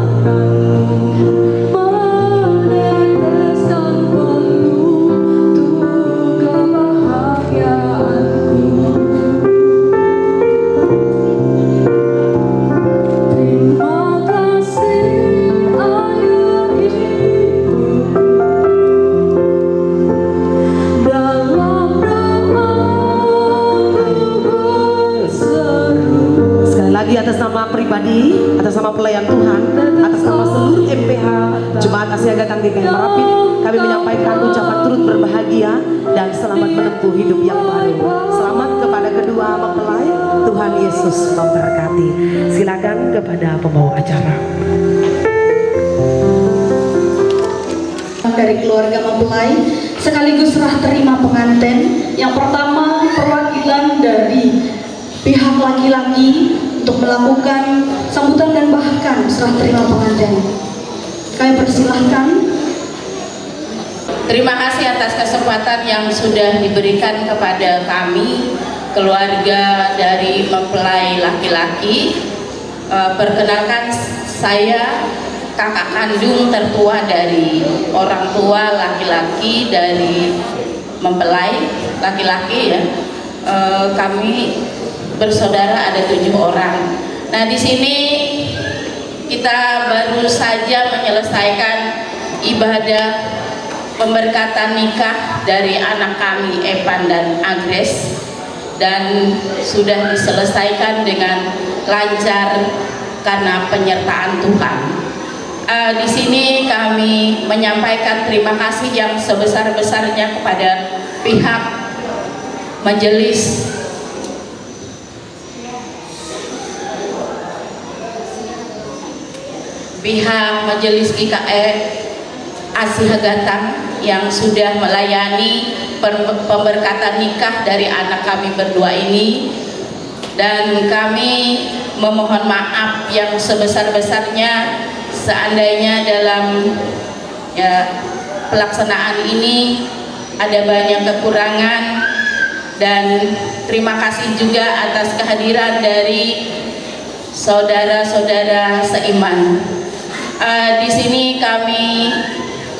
S3: Atas nama pribadi, atas nama pelayan Tuhan, atas nama seluruh MPH Jemaat Asia Gatang GKI Marapi, kami menyampaikan ucapan turut berbahagia dan selamat menempuh hidup yang baru. Selamat kepada kedua mempelai, Tuhan Yesus memberkati. Silakan kepada pembawa acara.
S7: Dari keluarga mempelai sekaligus serah terima pengantin. Yang pertama, perwakilan dari pihak laki-laki untuk melakukan sambutan dan bahkan serah terima pengantin. Kami persilahkan.
S8: Terima kasih atas kesempatan yang sudah diberikan kepada kami, keluarga dari mempelai laki-laki. Perkenalkan, saya kakak kandung tertua dari orang tua laki-laki dari mempelai laki-laki ya. Kami bersaudara ada 7 orang. Nah, di sini kita baru saja menyelesaikan ibadah pemberkatan nikah dari anak kami Epan dan Agres, dan sudah diselesaikan dengan lancar karena penyertaan Tuhan. Di sini kami menyampaikan terima kasih yang sebesar-besarnya kepada pihak majelis GKI Asih Gatang yang sudah melayani pemberkatan nikah dari anak kami berdua ini, dan kami memohon maaf yang sebesar-besarnya seandainya dalam pelaksanaan ini ada banyak kekurangan, dan terima kasih juga atas kehadiran dari saudara-saudara seiman. Di sini kami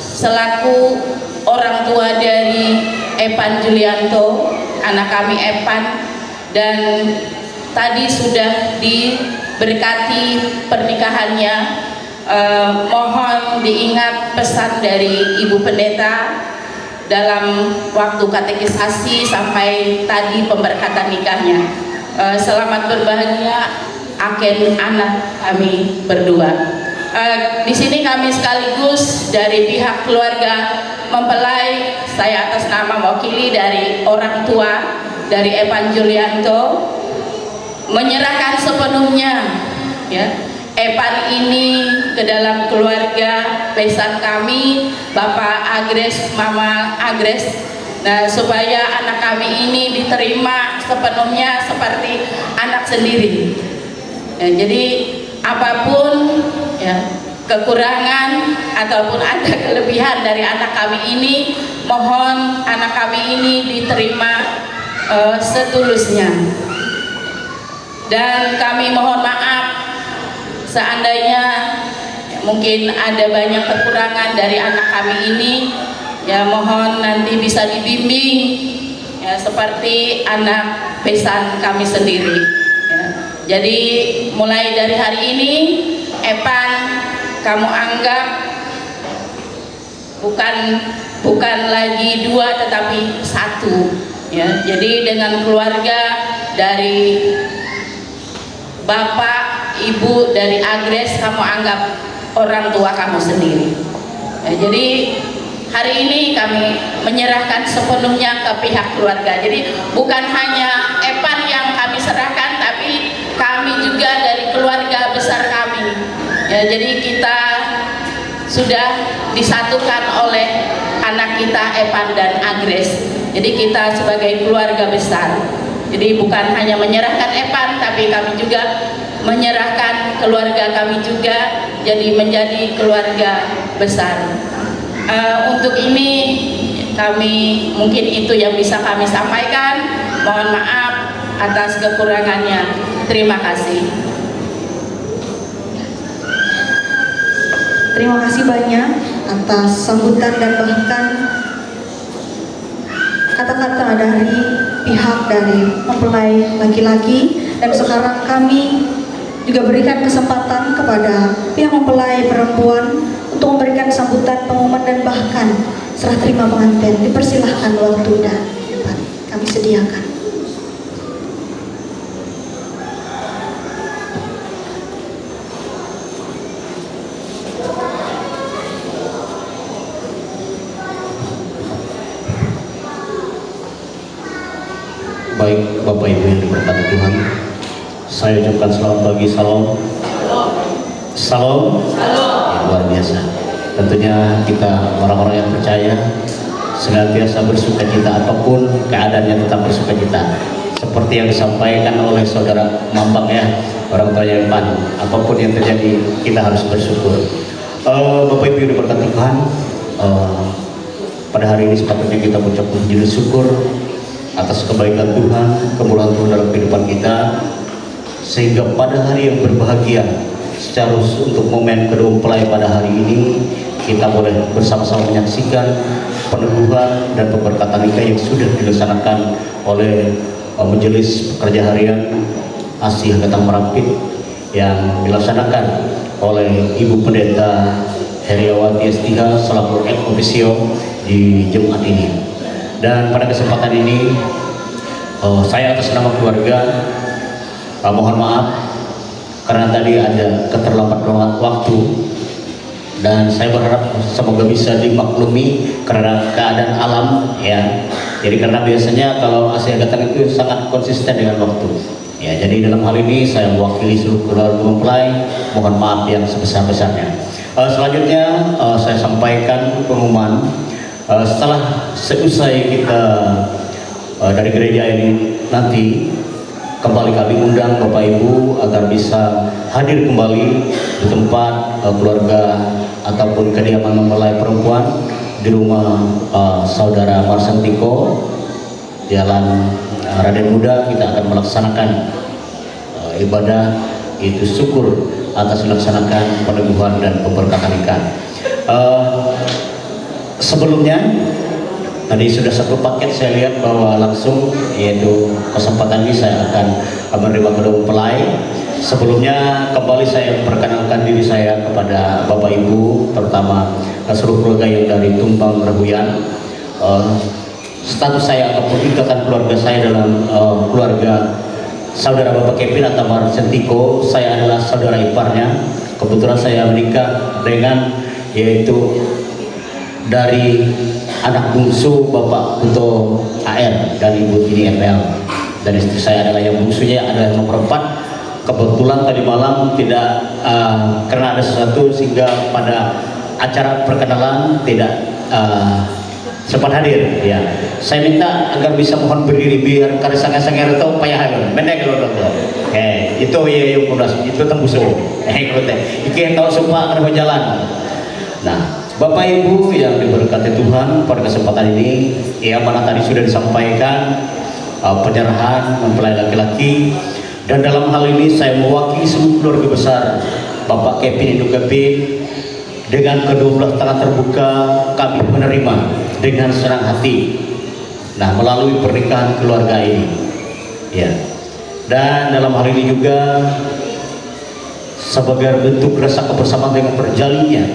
S8: selaku orang tua dari Epan Julianto, anak kami Epan, dan tadi sudah diberkati pernikahannya. Mohon diingat pesan dari Ibu Pendeta dalam waktu katekisasi sampai tadi pemberkatan nikahnya. Selamat berbahagia akan anak kami berdua. Di sini kami sekaligus dari pihak keluarga mempelai, saya atas nama mewakili dari orang tua dari Epan Julianto menyerahkan sepenuhnya Epan ini ke dalam keluarga besan kami, Bapak Agres, Mama Agres, supaya anak kami ini diterima sepenuhnya seperti anak sendiri. Jadi apapun kekurangan ataupun ada kelebihan dari anak kami ini, mohon anak kami ini diterima setulusnya. Dan kami mohon maaf seandainya mungkin ada banyak kekurangan dari anak kami ini, mohon nanti bisa dibimbing seperti anak besan kami sendiri. Jadi mulai dari hari ini Epan kamu anggap bukan lagi dua tetapi satu, Jadi dengan keluarga dari Bapak, Ibu dari Agres kamu anggap orang tua kamu sendiri. Jadi hari ini kami menyerahkan sepenuhnya ke pihak keluarga. Jadi bukan hanya Epan yang kami serahkan, tapi kami juga dari keluarga besar kami. Jadi kita sudah disatukan oleh anak kita Epan dan Agres. Jadi kita sebagai keluarga besar. Jadi bukan hanya menyerahkan Epan, tapi kami juga menyerahkan keluarga kami juga jadi menjadi keluarga besar. Untuk ini kami mungkin itu yang bisa kami sampaikan. Mohon maaf atas kekurangannya. Terima kasih.
S7: Terima kasih banyak atas sambutan dan bahkan kata-kata dari pihak dari mempelai laki-laki. Dan sekarang kami juga berikan kesempatan kepada pihak mempelai perempuan untuk memberikan sambutan pengumuman dan bahkan serah terima pengantin. Dipersilahkan waktu dan tempat kami sediakan.
S2: Baik Bapak Ibu yang diberkati Tuhan, saya ucapkan selamat pagi, salam. Salam. Ya, luar biasa. Tentunya kita orang-orang yang percaya senantiasa bersuka cita, apapun keadaannya tetap bersuka cita. Seperti yang disampaikan oleh saudara Mambang orang tuanya Epan, apapun yang terjadi kita harus bersyukur. Bapak Ibu yang diberkati Tuhan, pada hari ini sepatutnya kita mengucapkan puji syukur atas kebaikan Tuhan, kemurahan Tuhan dalam kehidupan kita, sehingga pada hari yang berbahagia secara untuk momen kedua mempelai pada hari ini kita boleh bersama-sama menyaksikan peneguhan dan pemberkatan nikah yang sudah dilaksanakan oleh Majelis Pekerja Harian Asih Gatang Merampit yang dilaksanakan oleh Ibu Pendeta Heriawati Estiha selaku ex officio di Jumat ini. Dan pada kesempatan ini saya atas nama keluarga mohon maaf karena tadi ada keterlambatan waktu, dan saya berharap semoga bisa dimaklumi karena keadaan alam Jadi karena biasanya kalau Asih Gatang itu sangat konsisten dengan waktu. Jadi dalam hal ini saya mewakili seluruh keluarga mempelai mohon maaf yang sebesar-besarnya. Selanjutnya saya sampaikan pengumuman setelah seusai kita dari gereja ini nanti kembali kami undang Bapak Ibu agar bisa hadir kembali di tempat keluarga ataupun kediaman mempelai perempuan di rumah saudara Marsantiko, Jalan Raden Muda. Kita akan melaksanakan ibadah itu syukur atas melaksanakan peneguhan dan pemberkatan nikah. Sebelumnya tadi sudah satu paket saya lihat bahwa langsung, yaitu kesempatan ini saya akan menerima kedua mempelai. Sebelumnya kembali saya perkenalkan diri saya kepada Bapak Ibu, terutama seluruh keluarga yang dari Tumbang Rebuyan. Status saya ataupun ikatan keluarga saya dalam keluarga saudara Bapak Kevin atau Marsantiko, saya adalah saudara iparnya. Kebetulan saya menikah dengan, yaitu dari anak bungsu Bapak Kuto AR dan Ibu Tini FL, dan istri saya adalah yang bungsunya, adalah yang nomor 4. Kebetulan tadi malam tidak karena ada sesuatu sehingga pada acara perkenalan tidak sempat hadir. Ya, saya minta agar bisa mohon berdiri biar karena sangat-sangat itu payah benar kalau itu ya yang itu tembus kalau teh iki tahu sumpah akan berjalan. Nah, Bapak Ibu yang diberkati Tuhan, pada kesempatan ini ya mana tadi sudah disampaikan penyerahan mempelai laki-laki, dan dalam hal ini saya mewakili seluruh keluarga besar Bapak Kevin Ibu Kevin dengan kedua belah tangan terbuka kami menerima dengan senang hati. Nah, melalui pernikahan keluarga ini, ya. Dan dalam hal ini juga sebagai bentuk rasa kebersamaan dengan terjalinnya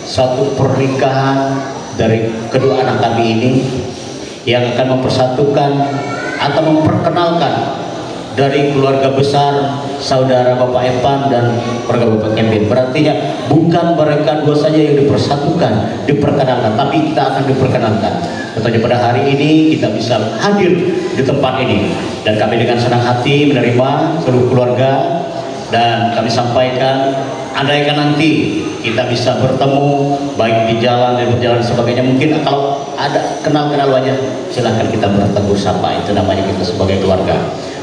S2: satu pernikahan dari kedua anak kami ini yang akan mempersatukan atau memperkenalkan dari keluarga besar saudara Bapak Evan dan keluarga Bapak Kevin. Berarti ya bukan mereka dua saja yang dipersatukan, diperkenalkan, tapi kita akan diperkenalkan. Tentunya pada hari ini kita bisa hadir di tempat ini, dan kami dengan senang hati menerima seluruh keluarga, dan kami sampaikan andaikan nanti kita bisa bertemu baik di jalan dan berjalan sebagainya, mungkin kalau ada kenal-kenal wajah silahkan kita bertegur sapa, itu namanya kita sebagai keluarga.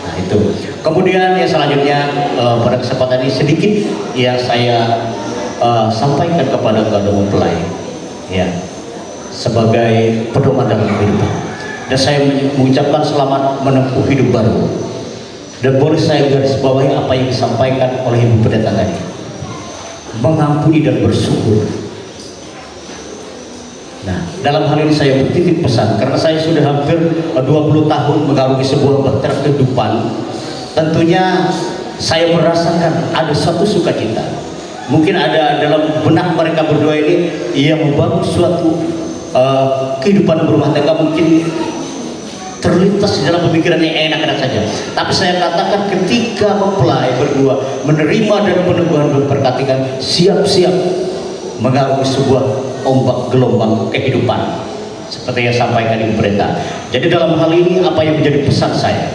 S2: Nah, itu. Kemudian yang selanjutnya pada kesempatan ini sedikit yang saya sampaikan kepada kedua mempelai, ya, sebagai pedoman dalam kehidupan. Dan saya mengucapkan selamat menempuh hidup baru. Dan boleh saya garis bawahi apa yang disampaikan oleh Ibu Pendeta tadi, mengampuni dan bersyukur. Nah, dalam hal ini saya bertitip pesan, karena saya sudah hampir 20 tahun mengarungi sebuah bahtera kehidupan. Tentunya saya merasakan ada satu sukacita. Mungkin ada dalam benak mereka berdua ini yang membangun suatu kehidupan berumah tangga, mungkin terlintas di dalam pemikiran yang enak-enak saja. Tapi saya katakan ketika mempelai berdua menerima dan peneguhan berperkatikan, siap-siap mengarungi sebuah ombak gelombang kehidupan seperti yang sampaikan Ibu Pendeta. Jadi dalam hal ini apa yang menjadi pesan saya,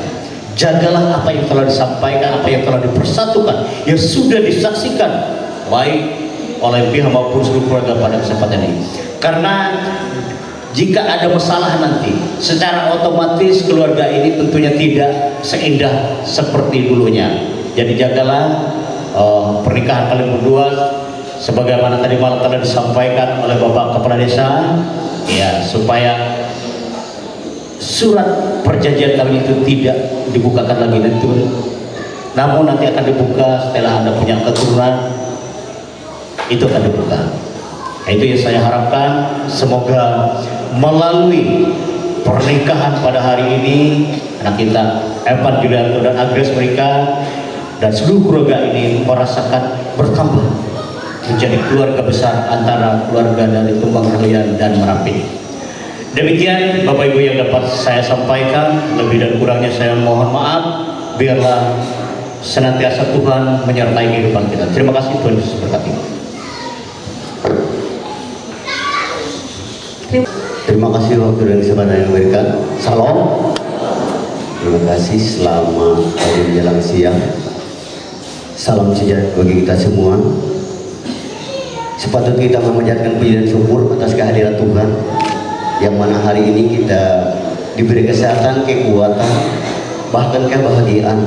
S2: jagalah apa yang telah disampaikan, apa yang telah dipersatukan, yang sudah disaksikan baik oleh pihak maupun seluruh keluarga pada kesempatan ini. Karena jika ada masalah nanti, secara otomatis keluarga ini tentunya tidak seindah seperti dulunya. Jadi jagalah pernikahan kalian berdua sebagaimana tadi malam telah disampaikan oleh Bapak Kepala Desa, ya, supaya surat perjanjian kalian itu tidak dibukakan lagi nanti, namun nanti akan dibuka setelah Anda punya keturunan, itu akan dibuka. Itu yang saya harapkan, semoga melalui pernikahan pada hari ini anak kita Evan Julianto dan Agnes mereka dan seluruh keluarga ini merasakan bertambah menjadi keluarga besar antara keluarga dari Tumbang Rebuyan dan Merapi. Demikian Bapak Ibu yang dapat saya sampaikan, lebih dan kurangnya saya mohon maaf. Biarlah senantiasa Tuhan menyertai kehidupan kita. Terima kasih, Tuhan Yesus berkati.
S9: Terima kasih waktu dan kesempatan yang diberikan. Salam. Terima kasih, selamat hari menjelang siang. Salam sejahtera bagi kita semua. Sepatutnya kita memanjatkan puji dan syukur atas kehadiran Tuhan, yang mana hari ini kita diberi kesehatan, kekuatan, bahkan kebahagiaan,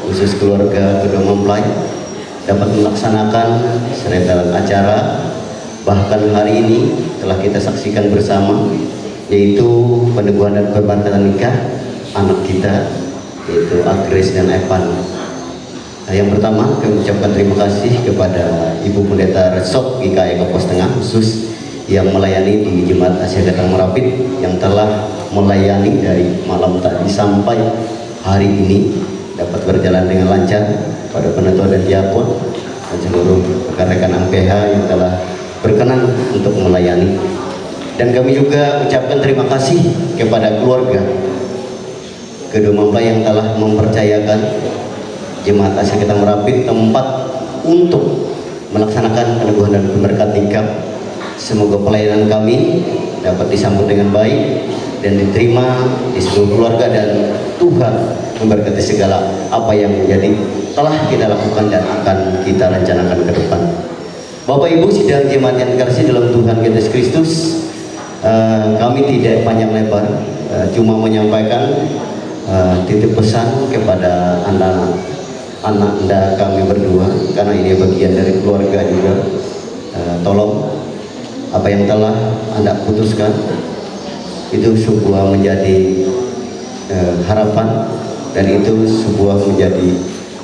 S9: khusus keluarga kedua mempelai dapat melaksanakan serentauan acara. Bahkan hari ini telah kita saksikan bersama, yaitu peneguhan dan perbantahan nikah anak kita, yaitu Agres dan Evan. Nah, yang pertama kami ucapkan terima kasih kepada Ibu Pendeta Resort GKI Kapuas Tengah khusus yang melayani di Jemaat Asia Datang Merapit, yang telah melayani dari malam tadi sampai hari ini dapat berjalan dengan lancar, pada penentuan dan diakon dan seluruh rekan-rekan AMPH yang telah berkenan untuk melayani. Dan kami juga ucapkan terima kasih kepada keluarga kedua mempelai yang telah mempercayakan Jemaat Asia Datang Merapit tempat untuk melaksanakan peneguhan dan pemberkatan nikah. Semoga pelayanan kami dapat disambut dengan baik dan diterima di seluruh keluarga, dan Tuhan memberkati segala apa yang menjadi telah kita lakukan dan akan kita rencanakan ke depan. Bapak Ibu sidang jemaat yang dikasihi dalam Tuhan Yesus Kristus, kami tidak panjang lebar, cuma menyampaikan titip pesan kepada anak anda kami berdua, karena ini bagian dari keluarga juga. Tolong apa yang telah Anda putuskan itu sebuah menjadi harapan, dan itu sebuah menjadi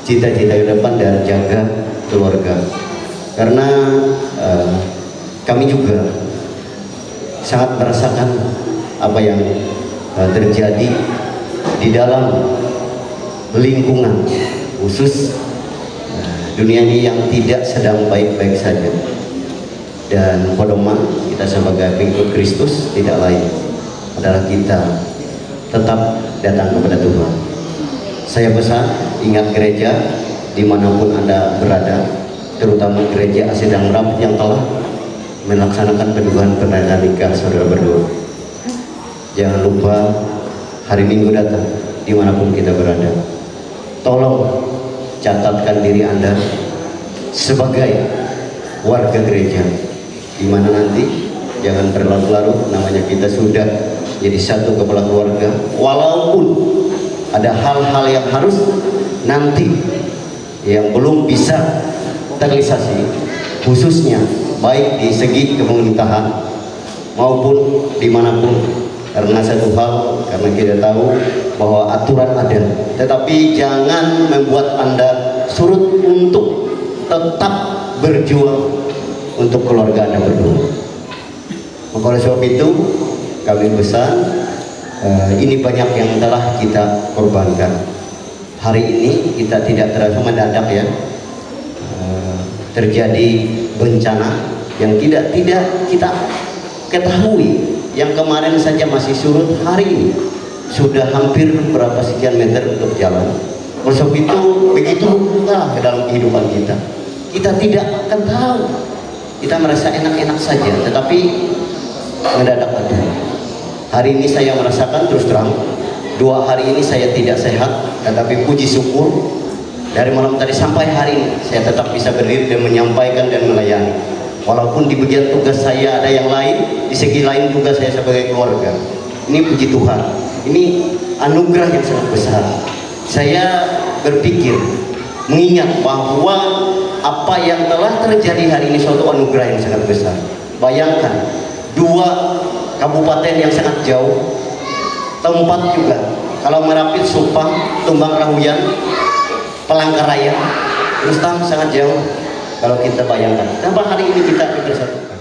S9: cita-cita ke depan, dan jaga keluarga. Karena kami juga sangat merasakan apa yang terjadi di dalam lingkungan khusus dunia ini yang tidak sedang baik-baik saja. Dan pedoman kita sebagai pengikut Kristus tidak lain adalah kita tetap datang kepada Tuhan. Saya pesan, ingat gereja dimanapun Anda berada, terutama gereja Asia Datang Merapit yang telah melaksanakan peneguhan pernikahan nikah saudara berdua. Jangan lupa hari Minggu datang dimanapun kita berada. Tolong catatkan diri Anda sebagai warga gereja, di mana nanti jangan berlarut-larut, namanya kita sudah jadi satu kepala keluarga. Walaupun ada hal-hal yang harus nanti yang belum bisa terrealisasi, khususnya baik di segi kepemerintahan maupun dimanapun. Karena satu hal, karena kita tahu bahwa aturan ada, tetapi jangan membuat Anda surut untuk tetap berjuang untuk keluarga Anda berdua. Maka oleh sebab itu kami pesan, ini banyak yang telah kita korbankan. Hari ini kita tidak terasa mendadak ya, terjadi bencana yang tidak kita ketahui. Yang kemarin saja masih surut, hari ini sudah hampir berapa sekian meter untuk jalan. Oleh sebab itu begitulah ke dalam kehidupan kita. Kita tidak akan tahu, kita merasa enak-enak saja, tetapi mendadak ada. Hari ini saya merasakan terus terang, 2 hari ini saya tidak sehat, tetapi puji syukur dari malam tadi sampai hari ini saya tetap bisa berdiri dan menyampaikan dan melayani. Walaupun di bagian tugas saya ada yang lain, di segi lain juga saya sebagai keluarga. Ini puji Tuhan, ini anugerah yang sangat besar. Saya berpikir, mengingat bahwa apa yang telah terjadi hari ini suatu anugerah yang sangat besar. Bayangkan, 2 kabupaten yang sangat jauh, tempat juga, kalau Merapit, Supang, Tumbang Rahuyan, Palangkaraya, terus terang sangat jauh. Kalau kita bayangkan, kenapa hari ini kita dipersatukan?